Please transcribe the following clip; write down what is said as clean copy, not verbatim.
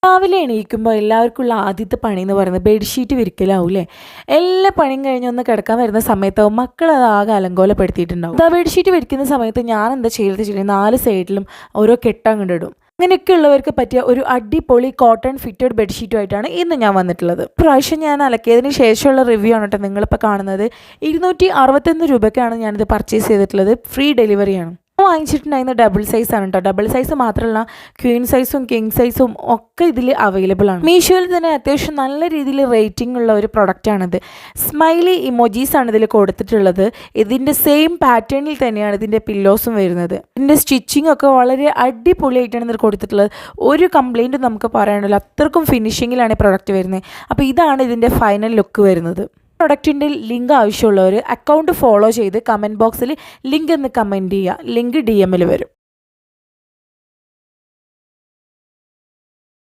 രാവിലെ എണീക്കുമ്പോൾ എല്ലാവർക്കുള്ള ആദ്യത്തെ പണി എന്ന് പറയുന്നത് ബെഡ്ഷീറ്റ് വിരിക്കലാവൂലേ. എല്ലാ പണിയും കഴിഞ്ഞ് ഒന്ന് കിടക്കാൻ വരുന്ന സമയത്താവും മക്കൾ അത് ആകെ അലങ്കോലപ്പെടുത്തിയിട്ടുണ്ടാവും. ആ ബെഡ്ഷീറ്റ് വിരിക്കുന്ന സമയത്ത് ഞാൻ എന്താ ചെയ്തത് 4 സൈഡിലും ഓരോ കെട്ടങ്ങോട്ട് ഇടും. അങ്ങനെയൊക്കെ ഉള്ളവർക്ക് പറ്റിയ ഒരു അടിപൊളി കോട്ടൺ ഫിറ്റഡ് ബെഡ്ഷീറ്റുമായിട്ടാണ് ഇന്ന് ഞാൻ വന്നിട്ടുള്ളത്. പ്രാവശ്യം ഞാൻ അലക്കിയതിന് ശേഷമുള്ള റിവ്യൂ ആണ് കേട്ടോ നിങ്ങളിപ്പോൾ കാണുന്നത്. 261 രൂപയ്ക്കാണ് ഞാനിത് പർച്ചേസ് ചെയ്തിട്ടുള്ളത്. ഫ്രീ ഡെലിവറിയാണ്. വാങ്ങിച്ചിട്ടുണ്ടായിരുന്ന ഡബിൾ സൈസാണ് കേട്ടോ. ഡബിൾ സൈസ് മാത്രമല്ല ക്വീൻ സൈസും കിങ് സൈസും ഒക്കെ ഇതിൽ അവൈലബിൾ ആണ്. മീഷോയിൽ തന്നെ അത്യാവശ്യം നല്ല രീതിയിൽ റേറ്റിംഗ് ഉള്ള ഒരു പ്രൊഡക്റ്റാണിത്. സ്മൈലി ഇമോജീസ് ആണ് ഇതിൽ കൊടുത്തിട്ടുള്ളത്. ഇതിൻ്റെ സെയിം പാറ്റേണിൽ തന്നെയാണ് ഇതിൻ്റെ പില്ലോസും വരുന്നത്. ഇതിൻ്റെ സ്റ്റിച്ചിങ് ഒക്കെ വളരെ അടിപൊളിയായിട്ടാണ് ഇതിൽ കൊടുത്തിട്ടുള്ളത്. ഒരു കംപ്ലയിൻറ്റും നമുക്ക് പറയാനുള്ളൂ. അത്രക്കും ഫിനിഷിങ്ങിലാണ് ഈ പ്രൊഡക്റ്റ് വരുന്നത്. അപ്പോൾ ഇതാണ് ഇതിൻ്റെ ഫൈനൽ ലുക്ക് വരുന്നത്. പ്രൊഡക്റ്റിൻ്റെ ലിങ്ക് ആവശ്യമുള്ളവർ അക്കൗണ്ട് ഫോളോ ചെയ്ത് കമൻറ്റ് ബോക്സിൽ ലിങ്ക് എന്ന് കമൻറ്റ് ചെയ്യുക. ലിങ്ക് DM വരും.